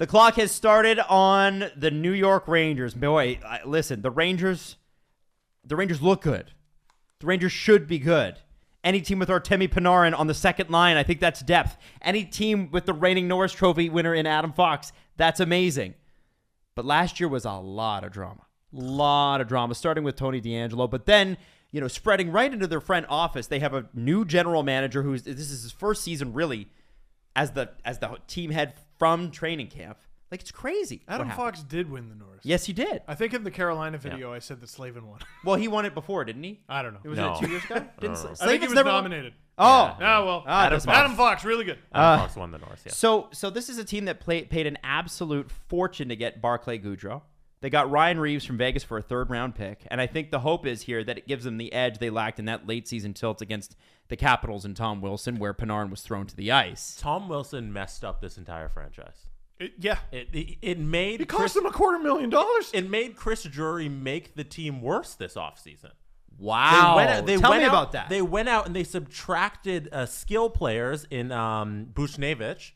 The clock has started on the New York Rangers. Boy, listen, the Rangers look good. The Rangers should be good. Any team with Artemi Panarin on the second line, I think that's depth. Any team with the reigning Norris Trophy winner in Adam Fox, that's amazing. But last year was a lot of drama. Starting with Tony DeAngelo. But then, spreading right into their front office, they have a new general manager this is his first season really as the team head from training camp. Like, it's crazy. Adam Fox did win the Norris. Yes, he did. I think in the Carolina video, I said that Slavin won. Well, he won it before, didn't he? I don't know. It was it 2 years ago? I think he was nominated. Oh. Well, Adam Fox, really good. Adam Fox won the Norris, yeah. So this is a team that paid an absolute fortune to get Barclay Goodrow. They got Ryan Reaves from Vegas for a third-round pick, and I think the hope is here that it gives them the edge they lacked in that late-season tilt against the Capitals and Tom Wilson, where Panarin was thrown to the ice. Tom Wilson messed up this entire franchise. It made... It cost him $250,000. It made Chris Drury make the team worse this offseason. Wow. Tell me about that. They went out and they subtracted skill players in Buchnevich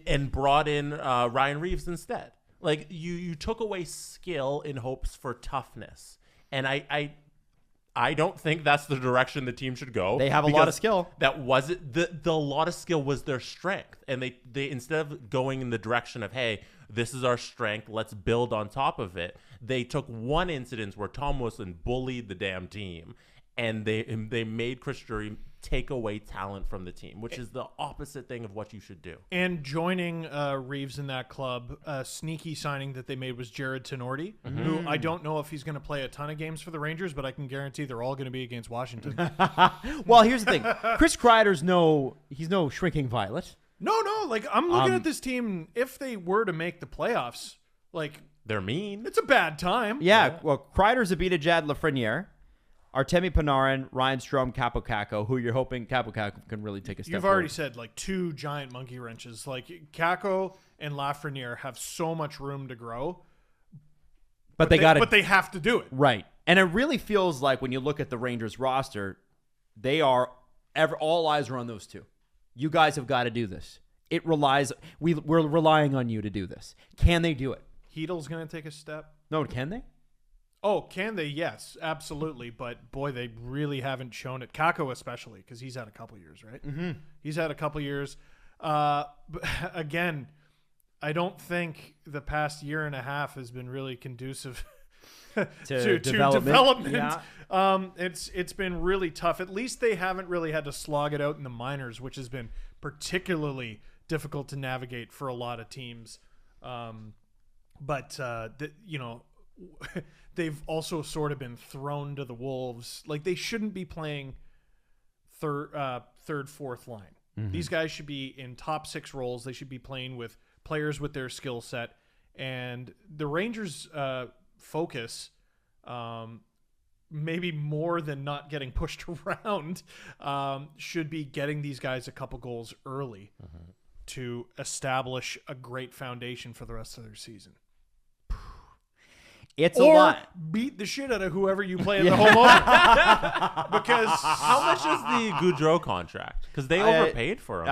and brought in Ryan Reaves instead. Like, you took away skill in hopes for toughness. And I don't think that's the direction the team should go. They have a lot of skill. That wasn't the lot of skill was their strength. And they instead of going in the direction of, hey, this is our strength, let's build on top of it, they took one incident where Tom Wilson bullied the damn team, and they made Chris Drury take away talent from the team, which is the opposite thing of what you should do. And joining Reaves in that club, a sneaky signing that they made was Jared Tenorti, who I don't know if he's going to play a ton of games for the Rangers, but I can guarantee they're all going to be against Washington. Well, here's the thing. Chris Kreider's he's no shrinking violet. No. Like, I'm looking at this team, if they were to make the playoffs, like... They're mean. It's a bad time. Yeah. Well, Kreider's a Jad Lafreniere, Artemi Panarin, Ryan Strome, Capo Caco, who you're hoping Capo Caco can really take a step You've forward. already said, like, two giant monkey wrenches. Like, Caco and Lafreniere have so much room to grow. But they have to do it. Right. And it really feels like when you look at the Rangers roster, all eyes are on those two. You guys have got to do this. We're relying on you to do this. Can they do it? Heedle's going to take a step. No, can they? Oh, can they? Yes, absolutely. But, boy, they really haven't shown it. Kako especially, because he's had a couple years, right? Mm-hmm. He's had a couple years. But again, I don't think the past year and a half has been really conducive to development. Yeah. It's been really tough. At least they haven't really had to slog it out in the minors, which has been particularly difficult to navigate for a lot of teams. They've also sort of been thrown to the wolves. Like, they shouldn't be playing third, fourth line. Mm-hmm. These guys should be in top six roles. They should be playing with players with their skill set. And the Rangers' focus, maybe more than not getting pushed around, should be getting these guys a couple goals early to establish a great foundation for the rest of their season. It's a lot. Beat the shit out of whoever you play in the home opener. Because how much is the Goudreau contract? Because they overpaid for him.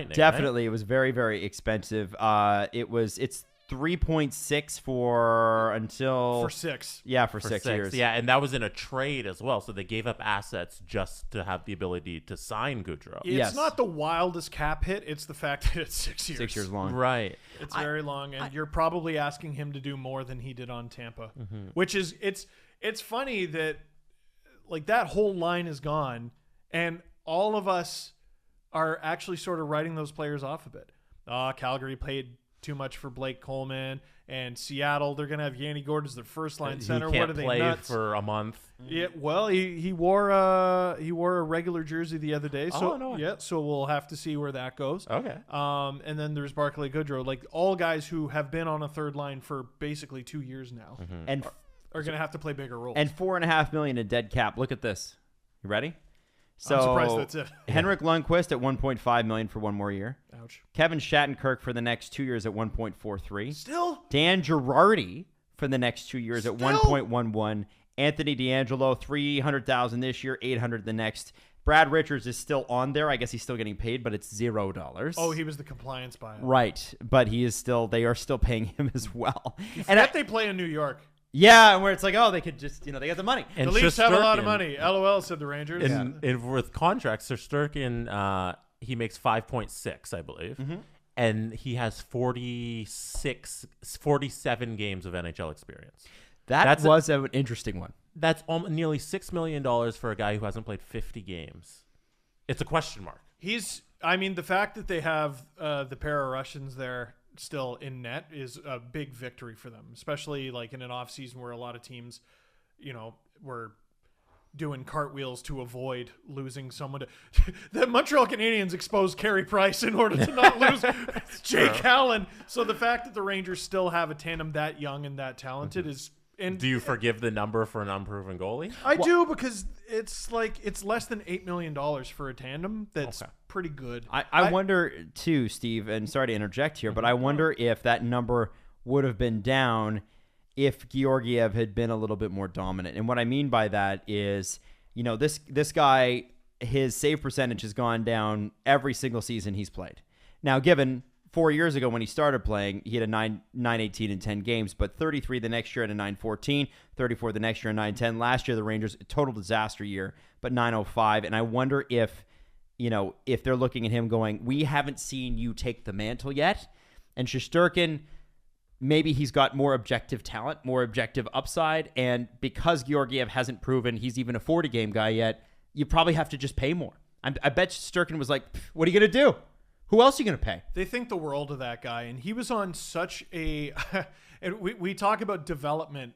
Definitely, it was very, very expensive. It's 3.6 for 6. Yeah, for 6 years. Yeah, and that was in a trade as well. So they gave up assets just to have the ability to sign Goudreau. It's not the wildest cap hit. It's the fact that it's 6 years. 6 years long. Right. It's very long, and you're probably asking him to do more than he did on Tampa, which is it's funny that like that whole line is gone, and all of us are actually sort of writing those players off a bit. Calgary paid too much for Blake Coleman, and Seattle, they're going to have Yanni Gordon as their first line center. He can't what are play they nuts? For a month. Yeah, well, he wore a regular jersey the other day, so so we'll have to see where that goes. Okay. And then there's Barclay Goodrow, like all guys who have been on a third line for basically 2 years now, and are going to have to play bigger roles. And $4.5 million in dead cap. Look at this. You ready? So I'm surprised that's it. Henrik Lundqvist at $1.5 million for one more year. Ouch. Kevin Shattenkirk for the next 2 years at $1.43. Still. Dan Girardi for the next 2 years at $1.11. Anthony DeAngelo $300,000 this year, $800,000 the next. Brad Richards is still on there. I guess he's still getting paid, but it's $0. Oh, he was the compliance buyout. Right, but he is still. They are still paying him as well. And they play in New York. Yeah, and where it's like, oh, they could just, they got the money. And The Leafs have a lot of Shesterkin- money. LOL, said the Rangers. And with contracts, Shesterkin, he makes 5.6, I believe. And he has 47 games of NHL experience. That was an interesting one. That's nearly $6 million for a guy who hasn't played 50 games. It's a question mark. The fact that they have the pair of Russians there still in net is a big victory for them, especially like in an offseason where a lot of teams, were doing cartwheels to avoid losing someone. The Montreal Canadiens exposed Carey Price in order to not lose Jake Allen. So the fact that the Rangers still have a tandem that young and that talented is. And do you forgive the number for an unproven goalie? I do, because it's less than $8 million for a tandem. That's pretty good. I wonder too, Steve, and sorry to interject here, but I wonder if that number would have been down if Georgiev had been a little bit more dominant. And what I mean by that is, this guy, his save percentage has gone down every single season he's played. Now, given 4 years ago when he started playing, he had a 918 in 10 games, but 33 the next year at a 914, 34 the next year at 910. Last year, the Rangers, a total disaster year, but 905. And I wonder if they're looking at him going, we haven't seen you take the mantle yet. And Shesterkin, maybe he's got more objective talent, more objective upside. And because Georgiev hasn't proven he's even a 40-game guy yet, you probably have to just pay more. I bet Shesterkin was like, what are you going to do? Who else are you going to pay? They think the world of that guy, and he was on such a and we talk about development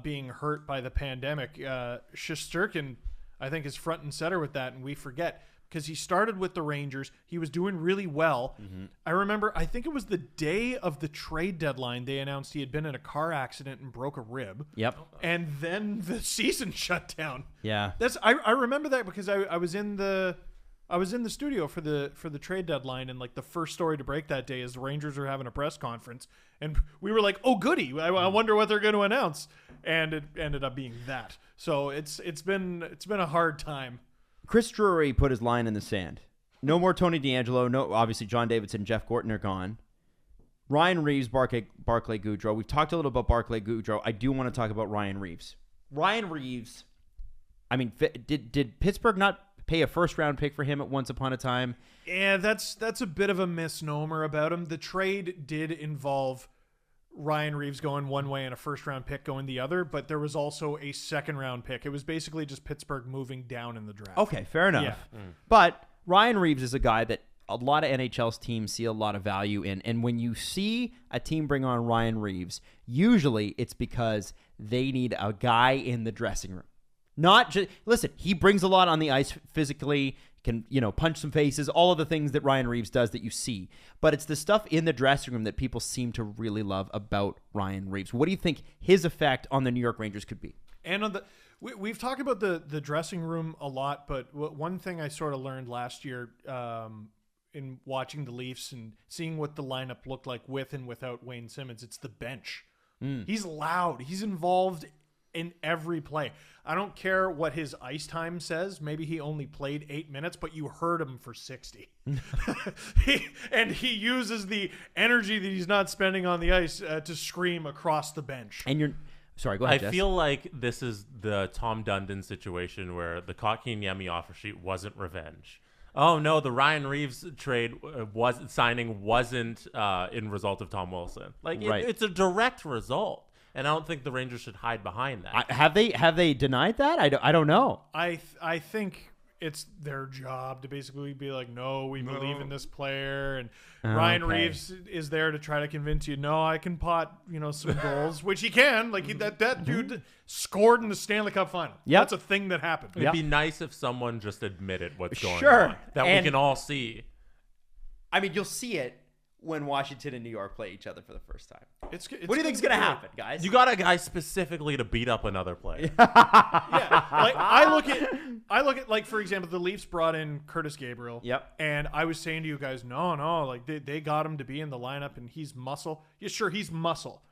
being hurt by the pandemic. Shesterkin, I think, is front and center with that, and we forget, because he started with the Rangers. He was doing really well. I remember, I think it was the day of the trade deadline, they announced he had been in a car accident and broke a rib. Yep. And then the season shut down. Yeah. I remember that because I was in the studio for the trade deadline, and like the first story to break that day is the Rangers are having a press conference, and we were like, oh goody, I wonder what they're going to announce, and it ended up being that. So it's been a hard time. Chris Drury put his line in the sand. No more Tony DeAngelo. No, obviously John Davidson, Jeff Gorton are gone. Ryan Reaves, Barclay Goodrow. We've talked a little about Barclay Goodrow. I do want to talk about Ryan Reaves. Ryan Reaves. I mean, did Pittsburgh not pay a first-round pick for him at once upon a time? Yeah, that's a bit of a misnomer about him. The trade did involve Ryan Reaves going one way and a first-round pick going the other, but there was also a second-round pick. It was basically just Pittsburgh moving down in the draft. Okay, fair enough. Yeah. But Ryan Reaves is a guy that a lot of NHL's teams see a lot of value in, and when you see a team bring on Ryan Reaves, usually it's because they need a guy in the dressing room. Not just listen. He brings a lot on the ice physically. Can punch some faces. All of the things that Ryan Reaves does that you see. But it's the stuff in the dressing room that people seem to really love about Ryan Reaves. What do you think his effect on the New York Rangers could be? And on we've talked about the dressing room a lot, but one thing I sort of learned last year in watching the Leafs and seeing what the lineup looked like with and without Wayne Simmons, it's the bench. He's loud. He's involved in every play. I don't care what his ice time says. Maybe he only played 8 minutes, but you heard him for 60. He uses the energy that he's not spending on the ice to scream across the bench. And sorry, go ahead, Jess. I feel like this is the Tom Dundon situation where the Kotkaniemi offer sheet wasn't revenge. Oh no, the Ryan Reaves trade signing wasn't in result of Tom Wilson. It's a direct result. And I don't think the Rangers should hide behind that. Have they denied that? I don't know. I think it's their job to basically be like, no, we believe in this player, and Ryan Reaves is there to try to convince you, no, I can pot some goals, which he can. Like that dude scored in the Stanley Cup final. Yep. That's a thing that happened. It'd be nice if someone just admitted what's going Sure. on that we can all see. I mean, you'll see it when Washington and New York play each other for the first time. It's what do you think's going to happen, guys? You got a guy specifically to beat up another player. Yeah, like I look at like, for example, the Leafs brought in Curtis Gabriel. Yep. And I was saying to you guys, no, like they got him to be in the lineup, and he's muscle. Yeah, sure, he's muscle.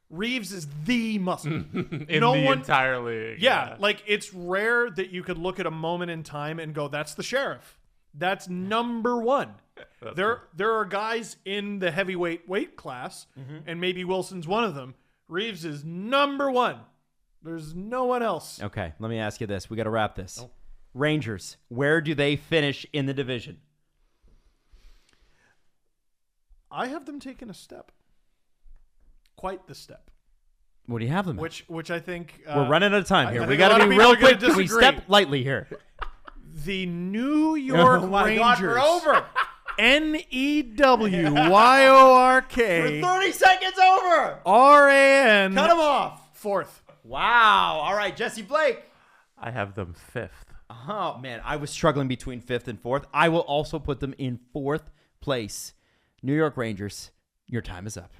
Reaves is the muscle. In the entire league. Yeah, like it's rare that you could look at a moment in time and go, "That's the sheriff." That's number one. There are guys in the heavyweight weight class, and maybe Wilson's one of them. Reaves is number one. There's no one else. Okay, let me ask you this. We got to wrap this. Rangers, where do they finish in the division? I have them taking a step. Quite the step. What do you have them at? Which I think We're running out of time here. I We think a lot got to of be people real are gonna quick. Can we disagree. step lightly here? The New York Oh my Rangers. God, we're over. NEWYORK. We're 30 seconds over. RAN. Cut them off. Fourth. Wow. All right, Jesse Blake. I have them 5th. Oh, man. I was struggling between 5th and 4th. I will also put them in 4th place. New York Rangers, your time is up.